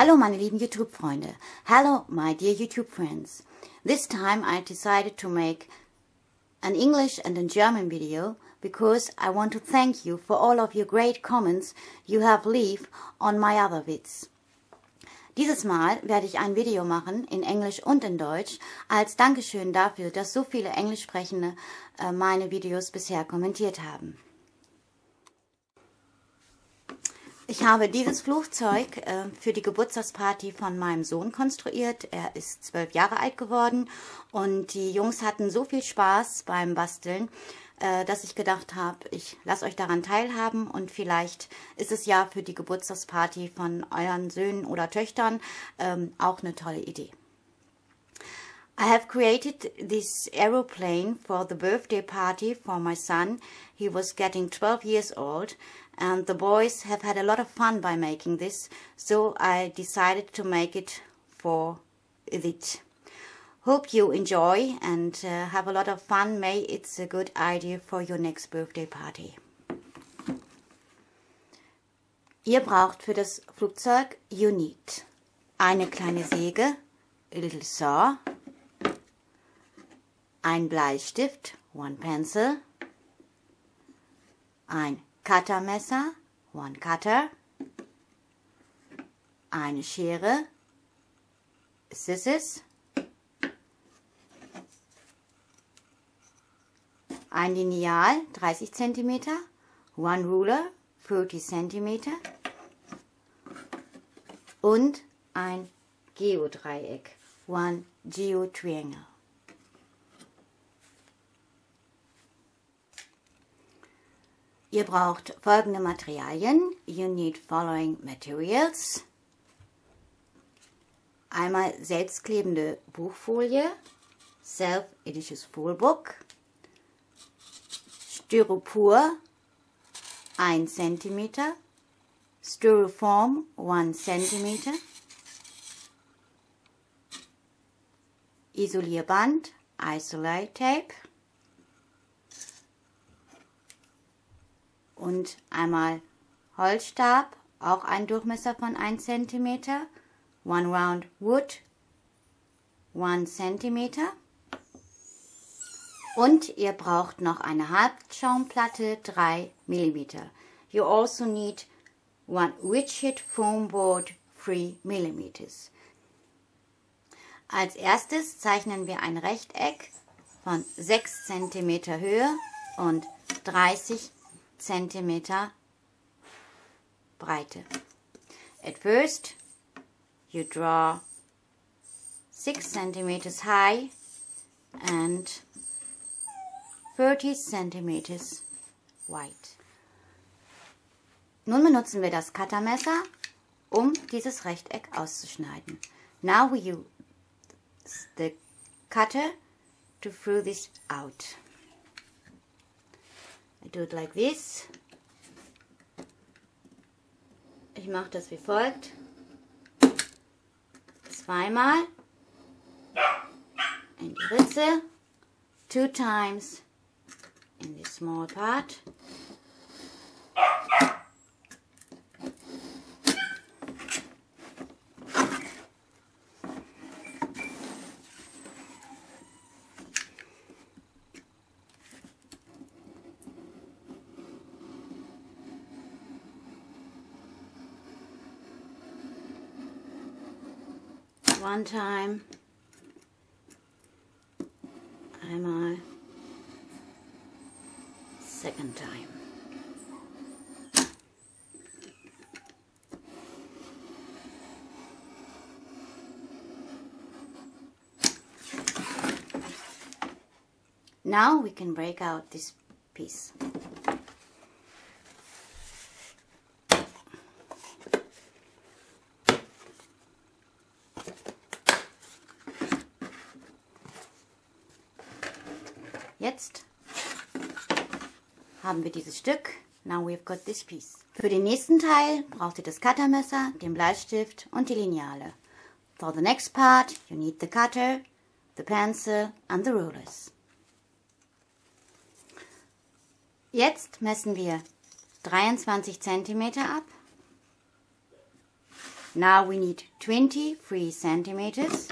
Hallo meine lieben YouTube-Freunde. Hello my dear YouTube friends. This time I decided to make an English and a German video because I want to thank you for all of your great comments you have left on my other vids. Dieses Mal werde ich ein Video machen in Englisch und in Deutsch als Dankeschön dafür, dass so viele Englischsprechende meine Videos bisher kommentiert haben. Ich habe dieses Flugzeug für die Geburtstagsparty von meinem Sohn konstruiert. Er ist 12 Jahre alt geworden und die Jungs hatten so viel Spaß beim Basteln, dass ich gedacht habe, ich lasse euch daran teilhaben und vielleicht ist es ja für die Geburtstagsparty von euren Söhnen oder Töchtern auch eine tolle Idee. I have created this aeroplane for the birthday party for my son. He was getting 12 years old and the boys have had a lot of fun by making this, so I decided to make it for it. Hope you enjoy and have a lot of fun. May it's a good idea for your next birthday party. Ihr braucht für das Flugzeug you need eine kleine Säge, a little saw, ein Bleistift, one pencil, ein Cuttermesser, one cutter, eine Schere, scissors, ein Lineal, 30 cm, one ruler, 30 cm und ein Geodreieck, one geotriangle. Ihr braucht folgende Materialien. You need following materials. Einmal selbstklebende Buchfolie, Self-Editions Fullbook, Styropor 1 cm, Styrofoam 1 cm, Isolierband, Isolate Tape und einmal Holzstab, auch ein Durchmesser von 1 cm, one round wood, 1 cm. Und ihr braucht noch eine Halbschaumplatte, 3 mm. You also need one rigid foam board, 3 mm. Als erstes zeichnen wir ein Rechteck von 6 cm Höhe und 30 cm Breite. At first, you draw 6 cm high and 30 cm wide. Nun benutzen wir das Cuttermesser, um dieses Rechteck auszuschneiden. Now we use the cutter to throw this out. I do it like this. Ich mache das wie folgt. Zweimal in die Ritze, 2 times in the small part. One time, einmal, second time. Now we can break out this piece. Jetzt haben wir dieses Stück. Now we've got this piece. Für den nächsten Teil braucht ihr das Cuttermesser, den Bleistift und die Lineale. For the next part, you need the cutter, the pencil and the rulers. Jetzt messen wir 23 cm ab Now we need 23 centimeters.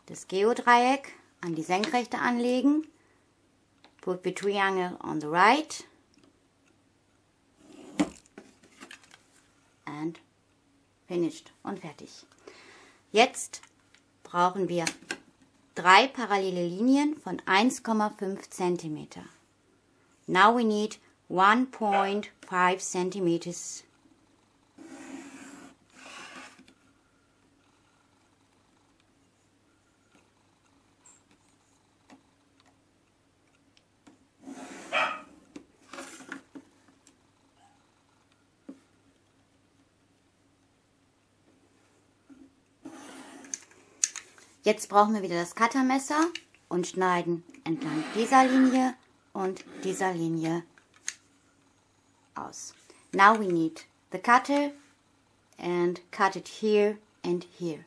Das Geodreieck an die Senkrechte anlegen. Put the triangle on the right. And finished. Und fertig. Jetzt brauchen wir 3 parallele Linien von 1,5 cm. Now we need 1.5 centimeters. Jetzt brauchen wir wieder das Cuttermesser und schneiden entlang dieser Linie und dieser Linie aus. Now we need the cutter and cut it here and here.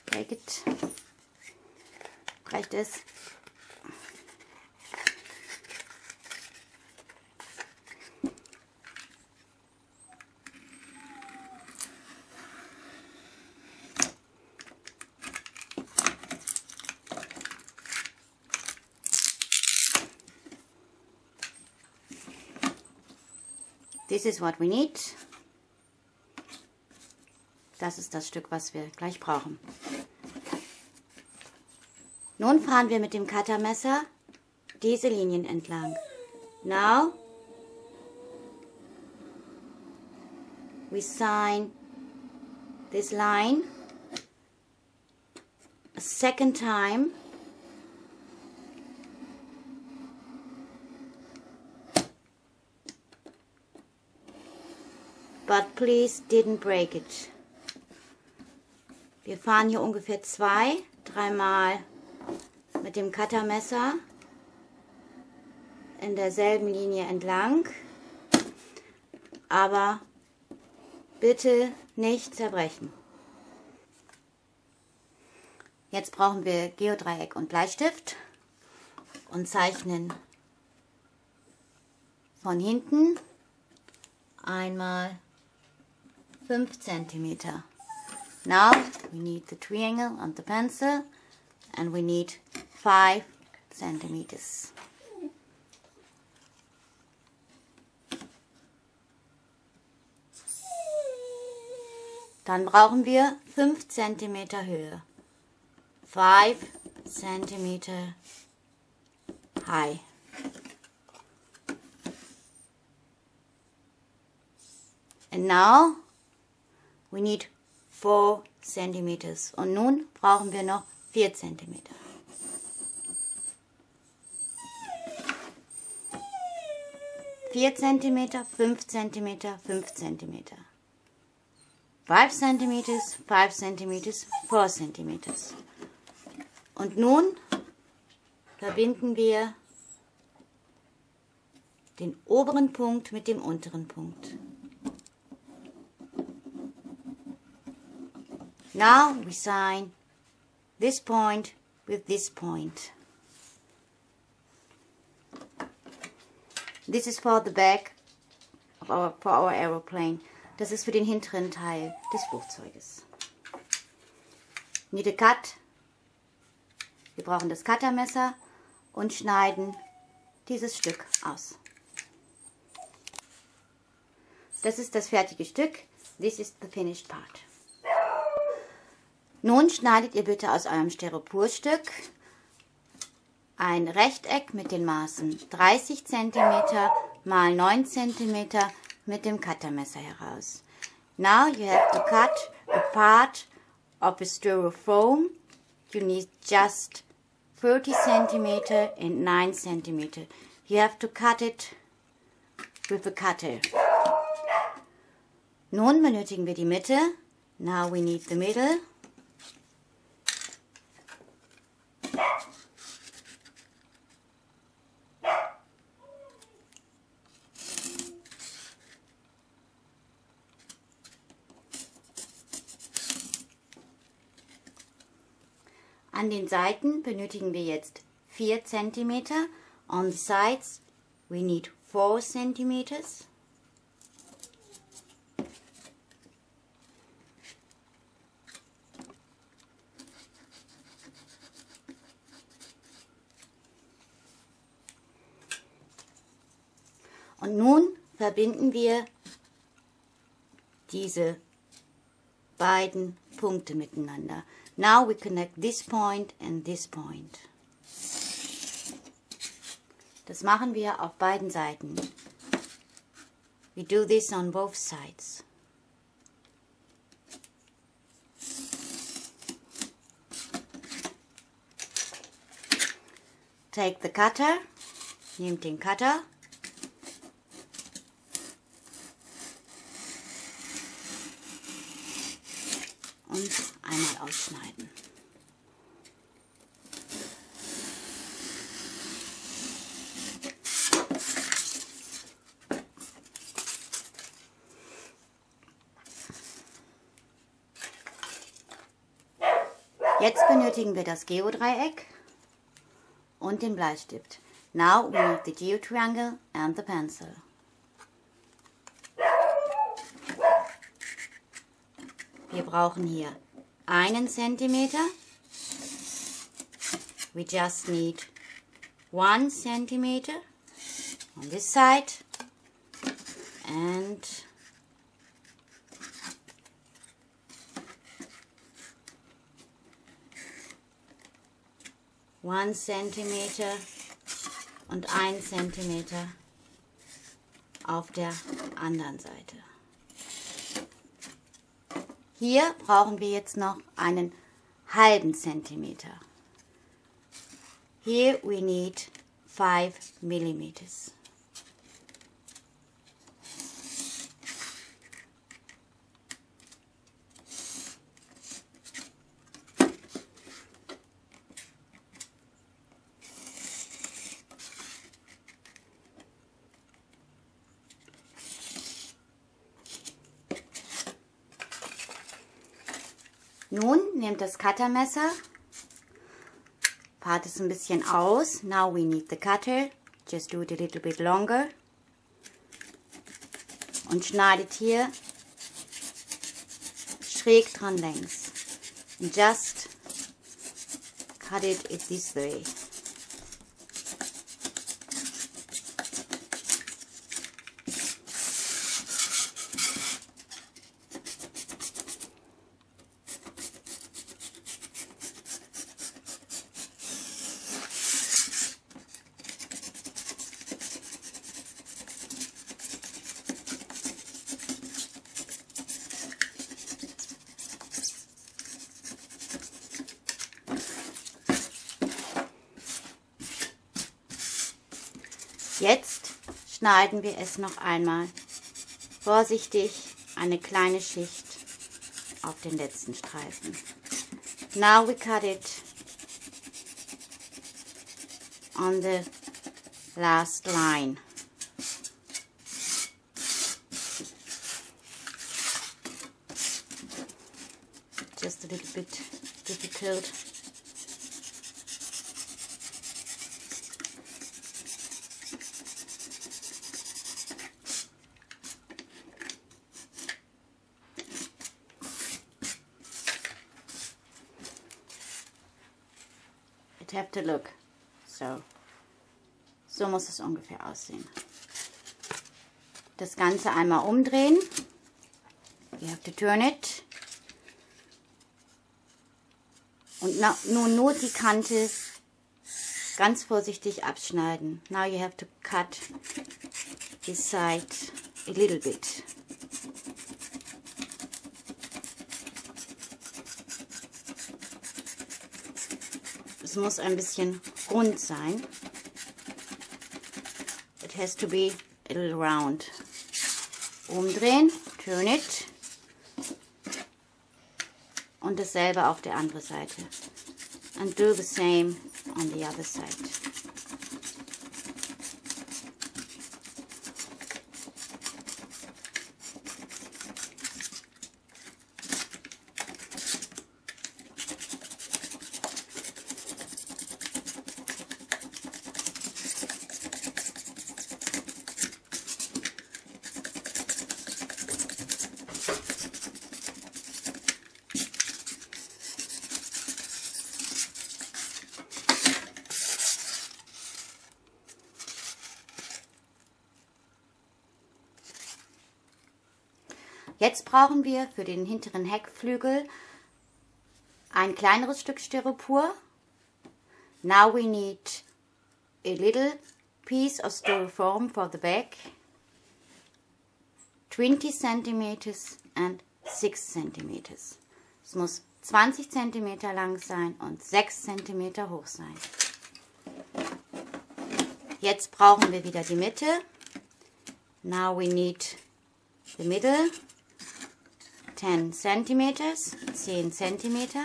Take it. Reicht es? This is what we need. Das ist das Stück, was wir gleich brauchen. Nun fahren wir mit dem Cuttermesser diese Linien entlang. Now we sign this line a second time. But please didn't break it. Wir fahren hier ungefähr 2-3 Mal mit dem Cuttermesser in derselben Linie entlang. Aber bitte nicht zerbrechen. Jetzt brauchen wir Geodreieck und Bleistift und zeichnen von hinten einmal 5 cm. Now we need the triangle and the pencil and we need 5 centimeters. Dann brauchen wir 5 cm Höhe. 5 cm high. And now we need 4 centimeters. Und nun brauchen wir noch 4 Zentimeter. Vier Zentimeter, 5 Zentimeter, 5 Zentimeter. 5 centimeters, 5 centimeters, 4 centimeters. Und nun verbinden wir den oberen Punkt mit dem unteren Punkt. Now we sign this point with this point. This is for the back of our aeroplane. Das ist für den hinteren Teil des Flugzeuges. Need a cut. Wir brauchen das Cuttermesser und schneiden dieses Stück aus. Das ist das fertige Stück. This is the finished part. Nun schneidet ihr bitte aus eurem Styroporstück ein Rechteck mit den Maßen 30 cm mal 9 cm mit dem Cuttermesser heraus. Now you have to cut a part of a styrofoam. You need just 30 cm and 9 cm. You have to cut it with a cutter. Nun benötigen wir die Mitte. Now we need the middle. An den Seiten benötigen wir jetzt 4 cm. On the sides we need 4 cm. Und nun verbinden wir diese beiden Punkte miteinander. Now we connect this point and this point. Das machen wir auf beiden Seiten. We do this on both sides. Take the cutter. Nehmt den Cutter. Und einmal ausschneiden. Jetzt benötigen wir das Geodreieck und den Bleistift. Now we need the geotriangle and the pencil. Wir brauchen hier 1 Zentimeter. We just need 1 centimeter on this side and 1 Zentimeter und 1 Zentimeter auf der anderen Seite. Hier brauchen wir jetzt noch einen halben Zentimeter. Here we need 5 millimeters. Nun nehmt das Cuttermesser, part es ein bisschen aus. Now we need the cutter. Just do it a little bit longer. Und schneidet hier schräg dran längs. And just cut it this way. Jetzt schneiden wir es noch einmal vorsichtig eine kleine Schicht auf den letzten Streifen. Now we cut it on the last line. Just a little bit difficult. Have to look. So muss es ungefähr aussehen. Das Ganze einmal umdrehen. You have to turn it. Und nun nur die Kante ganz vorsichtig abschneiden. Now you have to cut this side a little bit. Es muss ein bisschen rund sein. It has to be a little round. Umdrehen, turn it. Und dasselbe auf der anderen Seite. And do the same on the other side. Jetzt brauchen wir für den hinteren Heckflügel ein kleineres Stück Styropor. Now we need a little piece of styrofoam for the back. 20 centimeters and 6 centimeters. Es muss 20 cm lang sein und 6 cm hoch sein. Jetzt brauchen wir wieder die Mitte. Now we need the middle. 10 centimeters, 10 Zentimeter.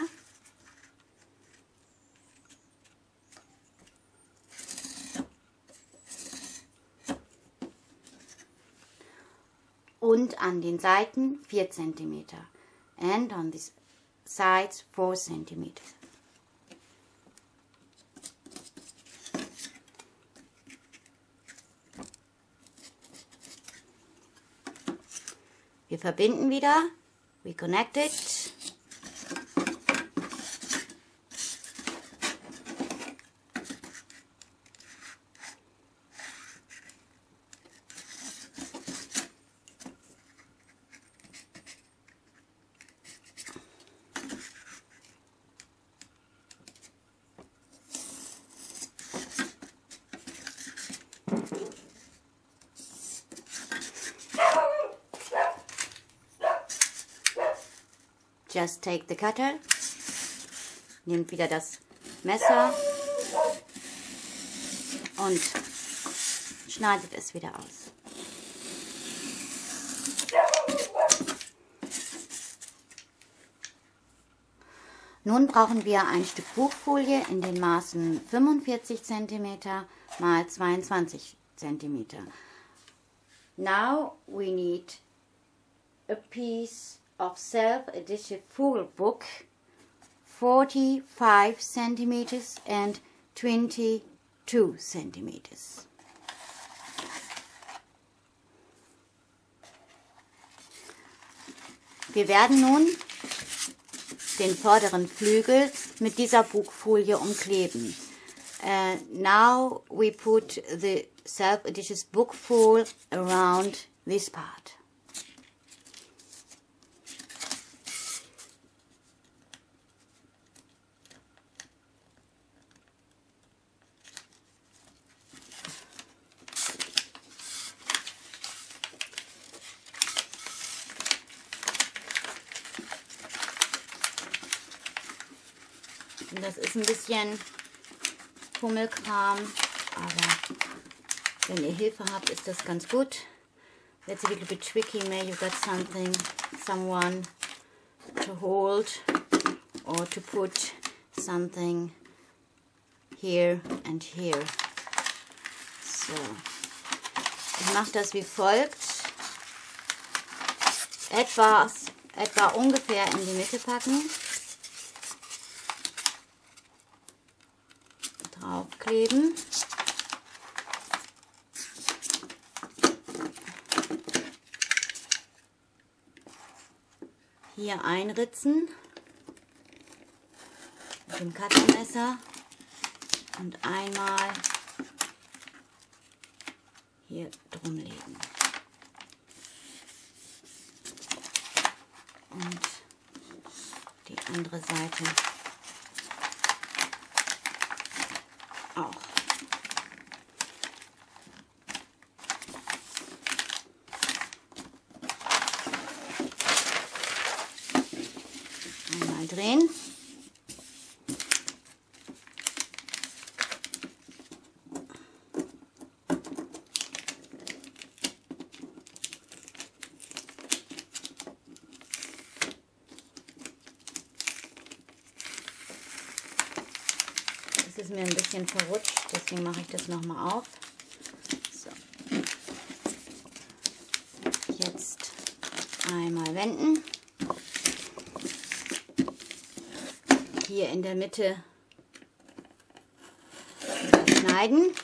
Und an den Seiten 4 cm. And on the sides 4 cm. Wir verbinden wieder. We connect it. Just take the cutter, nehmt wieder das Messer und schneidet es wieder aus. Nun brauchen wir ein Stück Buchfolie in den Maßen 45 cm mal 22 cm. Now we need a piece of self-edited full book, 45 centimeters and 22 centimeters. Wir werden nun den vorderen Flügel mit dieser Bugfolie umkleben. Now we put the self-edited book foil around this part. Das ist ein bisschen Fummelkram, aber wenn ihr Hilfe habt, ist das ganz gut. That's a little bit tricky. Maybe you got someone to hold or to put something here and here. So, ich mache das wie folgt. Etwa ungefähr in die Mitte packen. Draufkleben. Hier einritzen mit dem Cuttermesser und einmal hier drum legen. Und die andere Seite auch. Einmal drehen. Ist mir ein bisschen verrutscht, deswegen mache ich das nochmal auf. So. Jetzt einmal wenden. Hier in der Mitte schneiden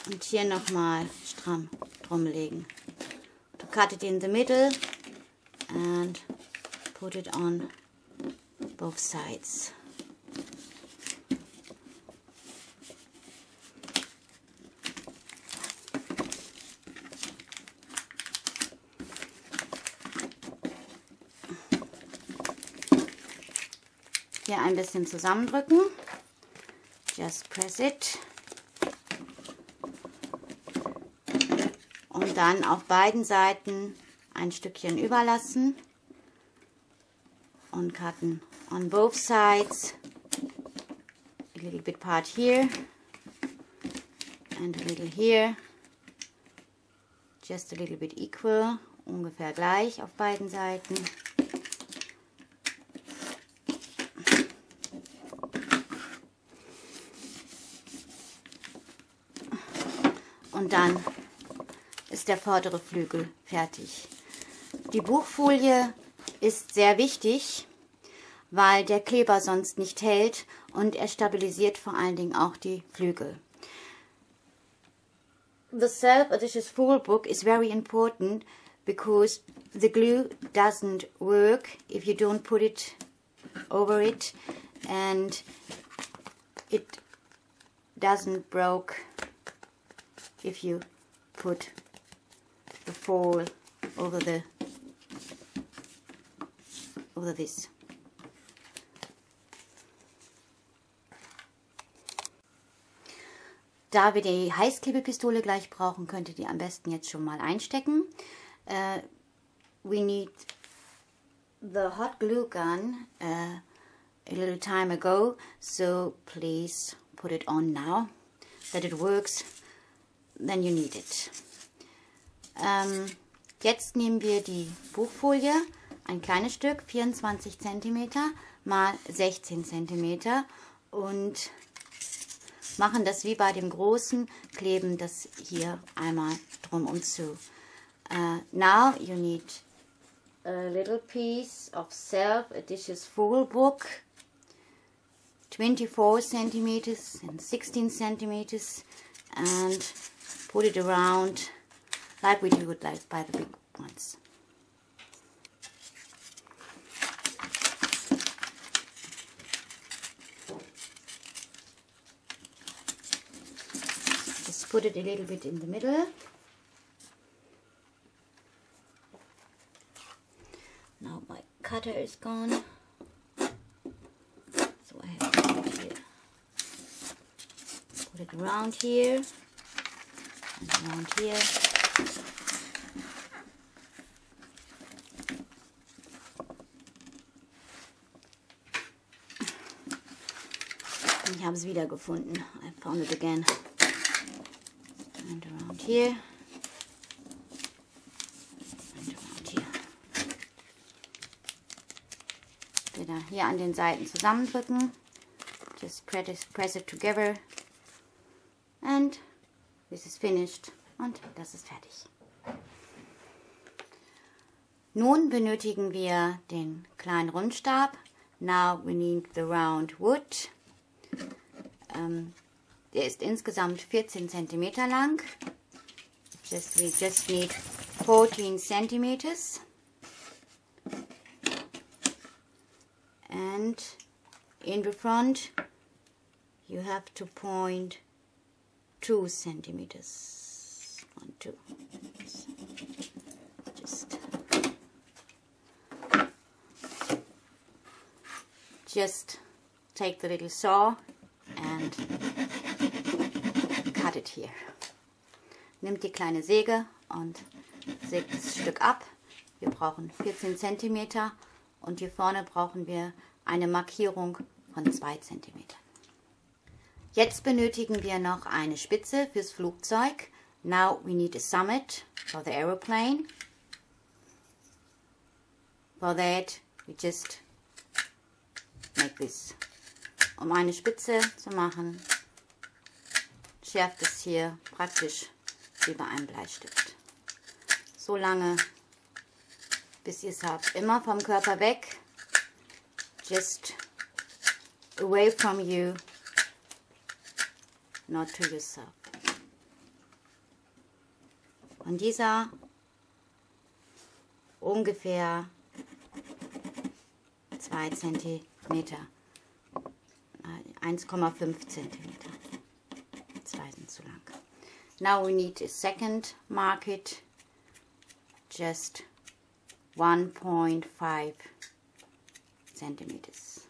und hier nochmal stramm drum legen. To cut it in the middle and put it on both sides. hier ein bisschen zusammendrücken. Just press it. Und dann auf beiden Seiten ein Stückchen überlassen. Und cutten on both sides. A little bit part here. And a little here. Just a little bit equal. Ungefähr gleich auf beiden Seiten. Und dann ist der vordere Flügel fertig. Die Buchfolie ist sehr wichtig, weil der Kleber sonst nicht hält und er stabilisiert vor allen Dingen auch die Flügel. The self-adhesive full book is very important because the glue doesn't work if you don't put it over it, and it doesn't break if you put the foil over this. Da wir die Heißklebepistole gleich brauchen, könnt ihr die am besten jetzt schon mal einstecken. We need the hot glue gun a little time ago, so please put it on now. That it works, then you need it. Jetzt nehmen wir die Buchfolie, ein kleines Stück, 24 cm mal 16 cm und machen das wie bei dem Großen, kleben das hier einmal drum und zu. Now you need a little piece of self-adhesive full book, 24 centimeters and 16 centimeters, and put it around like we do it like by the big ones. Just put it a little bit in the middle. Now my cutter is gone, so I have to put it here. Put it around here and around here. Ich habe es wieder gefunden. I found it again. And around here. And around here. Wieder hier an den Seiten zusammendrücken. Just press it together. And this is finished. Und das ist fertig. Nun benötigen wir den kleinen Rundstab. Now we need the round wood. Der ist insgesamt 14 cm lang. We just need 14 centimeters. And in the front you have to point 2 centimeters. 1, 2. Just take the little saw and cut it here. Nimmt die kleine Säge und sägt das Stück ab. Wir brauchen 14 cm und hier vorne brauchen wir eine Markierung von 2 cm. Jetzt benötigen wir noch eine Spitze fürs Flugzeug. Now we need a summit for the aeroplane. For that we just make this. Um eine Spitze zu machen, schärft es hier praktisch wie bei einem Bleistift. So lange, bis ihr es habt. Immer vom Körper weg. Just away from you, not to yourself. Von dieser ungefähr 2 cm. 1,5 cm. 2 sind zu lang. Now we need a second market, just 1.5 centimeters.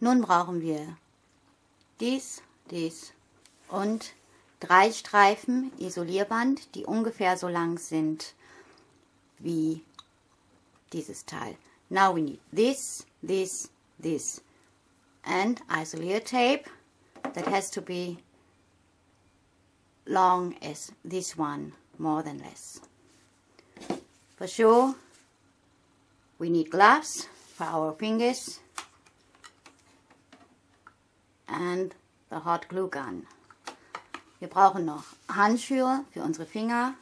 Nun brauchen wir dies und 3 Streifen Isolierband, die ungefähr so lang sind wie dieses Teil. Now we need this and isolier tape that has to be long as this one, more than less. For sure, we need gloves for our fingers and the hot glue gun. Wir brauchen noch Handschuhe für unsere Finger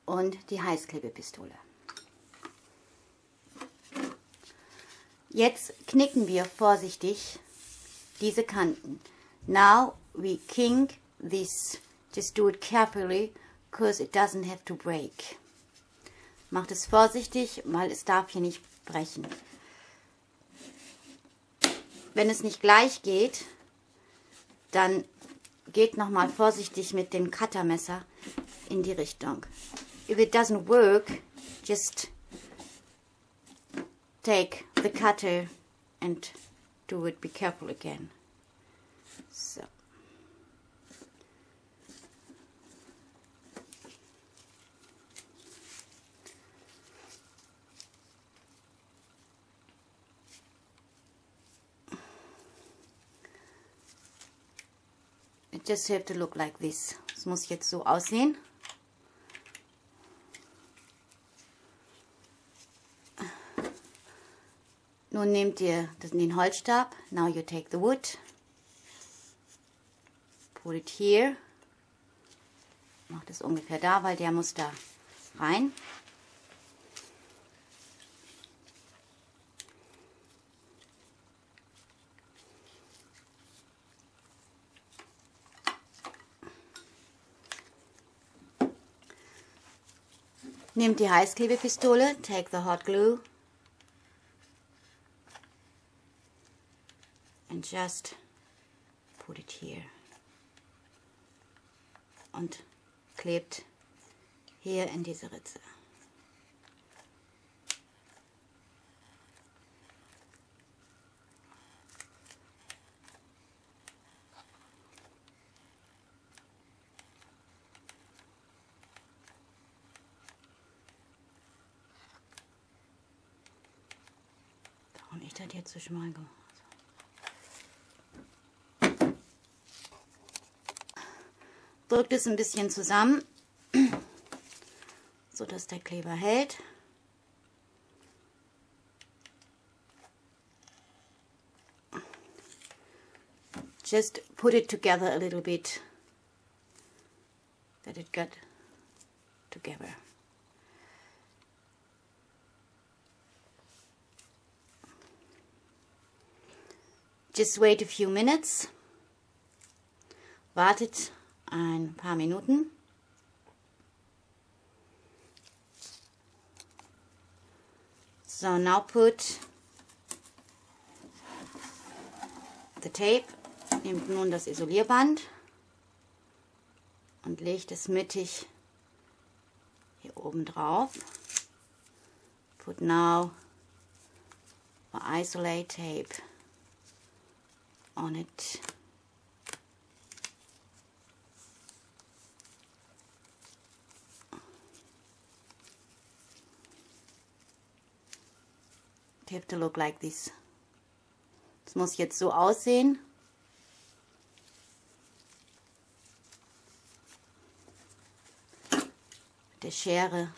und die Heißklebepistole. Jetzt knicken wir vorsichtig diese Kanten. Now we kink this. Just do it carefully, because it doesn't have to break. Macht es vorsichtig, weil es darf hier nicht brechen. Wenn es nicht gleich geht, dann geht nochmal vorsichtig mit dem Cuttermesser in die Richtung. If it doesn't work, just take the cutter and do it, be careful again. So. It just have to look like this. Es muss jetzt so aussehen. Nun nehmt ihr den Holzstab. Now you take the wood. Put it here. Macht es ungefähr da, weil der muss da rein. Nehmt die Heißklebepistole, take the hot glue and just put it here und klebt hier in diese Ritze. Und ich das jetzt so schmal gemacht. Drückt es ein bisschen zusammen, so dass der Kleber hält. Just put it together a little bit, that it got together. Just wait a few minutes. Wartet ein paar Minuten. So now put the tape. Nehmt nun das Isolierband und legt es mittig hier oben drauf. Put now the isolate tape on it. It have to look like this. Es muss jetzt so aussehen. Mit der Schere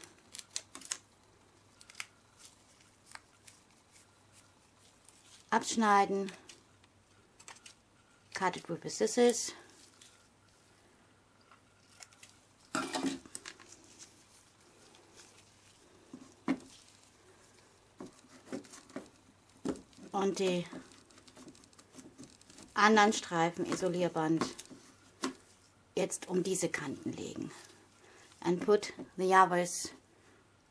abschneiden. Cut it with the scissors. Und die anderen Streifen Isolierband jetzt um diese Kanten legen. And put the others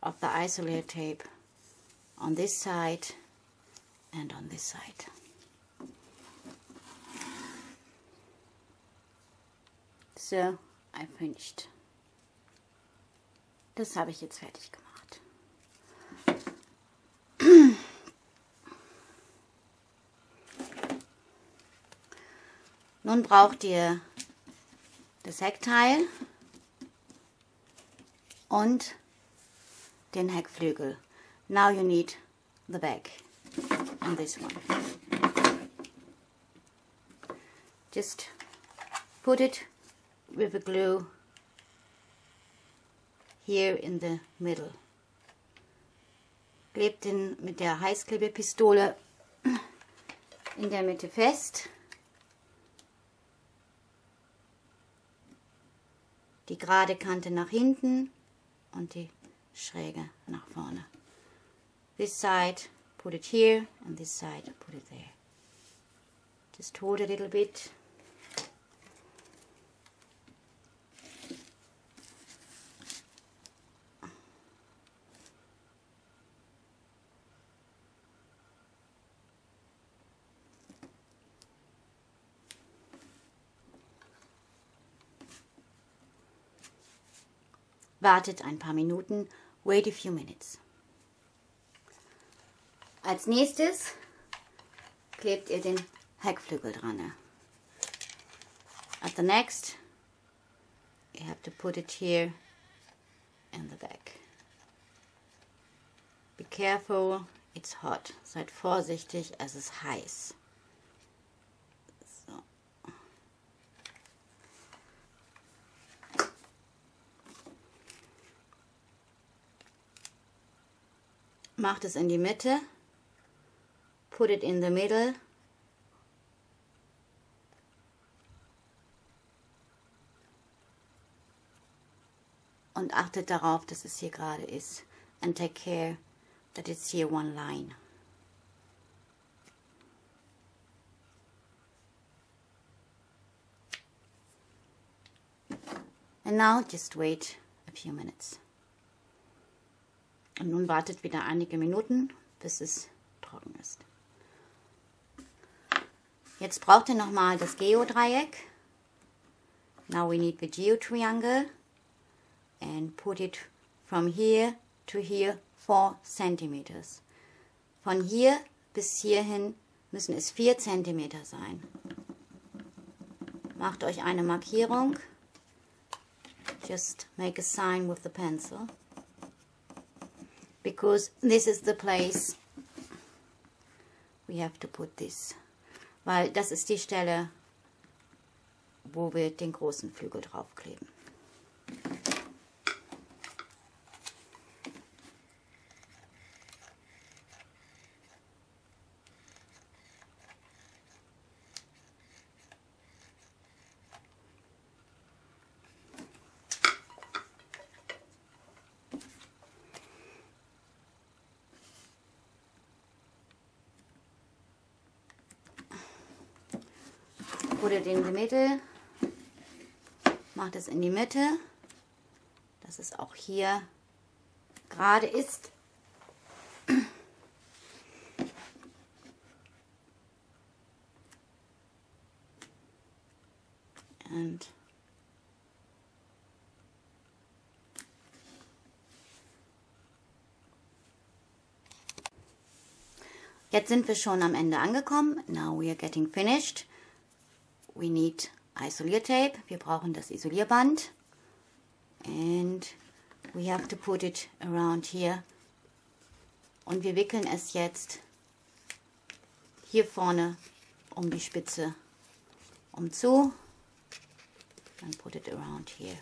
of the isolator tape on this side and on this side. So, I finished. Das habe ich jetzt fertig gemacht. Nun braucht ihr das Heckteil und den Heckflügel. Now you need the back on this one. Just put it with the glue here in the middle. Klebt ihn mit der Heißklebepistole in der Mitte fest. Die gerade Kante nach hinten und die schräge nach vorne. This side, put it here, and this side, put it there. Just hold a little bit. Wartet ein paar Minuten. Wait a few minutes. Als nächstes klebt ihr den Heckflügel dran. At the next, you have to put it here in the back. Be careful, it's hot. Seid vorsichtig, es ist heiß. So. Macht es in die Mitte. Put it in the middle. Und achtet darauf, dass es hier gerade ist. And take care that it's here one line. And now just wait a few minutes. Und nun wartet wieder einige Minuten, bis es trocken ist. Jetzt braucht ihr nochmal das Geodreieck. Now we need the geotriangle. And put it from here to here 4 centimeters. Von hier bis hierhin müssen es 4 Zentimeter sein. Macht euch eine Markierung. Just make a sign with the pencil. Because this is the place we have to put this. Weil das ist die Stelle, wo wir den großen Flügel draufkleben. Put it in the middle. Macht es in die Mitte, dass es auch hier gerade ist. Und jetzt sind wir schon am Ende angekommen. Now we are getting finished. We need Isoliertape. Wir brauchen das Isolierband. And we have to put it around here. Und wir wickeln es jetzt hier vorne um die Spitze umzu. And put it around here.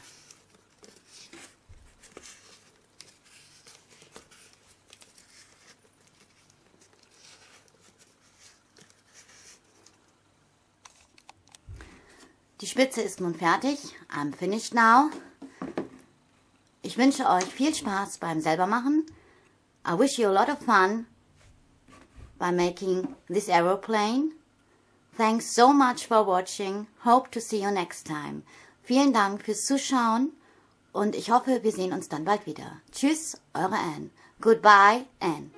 Die Spitze ist nun fertig. I'm finished now. Ich wünsche euch viel Spaß beim Selbermachen. I wish you a lot of fun by making this aeroplane. Thanks so much for watching. Hope to see you next time. Vielen Dank fürs Zuschauen und ich hoffe, wir sehen uns dann bald wieder. Tschüss, eure Anne. Goodbye, Anne.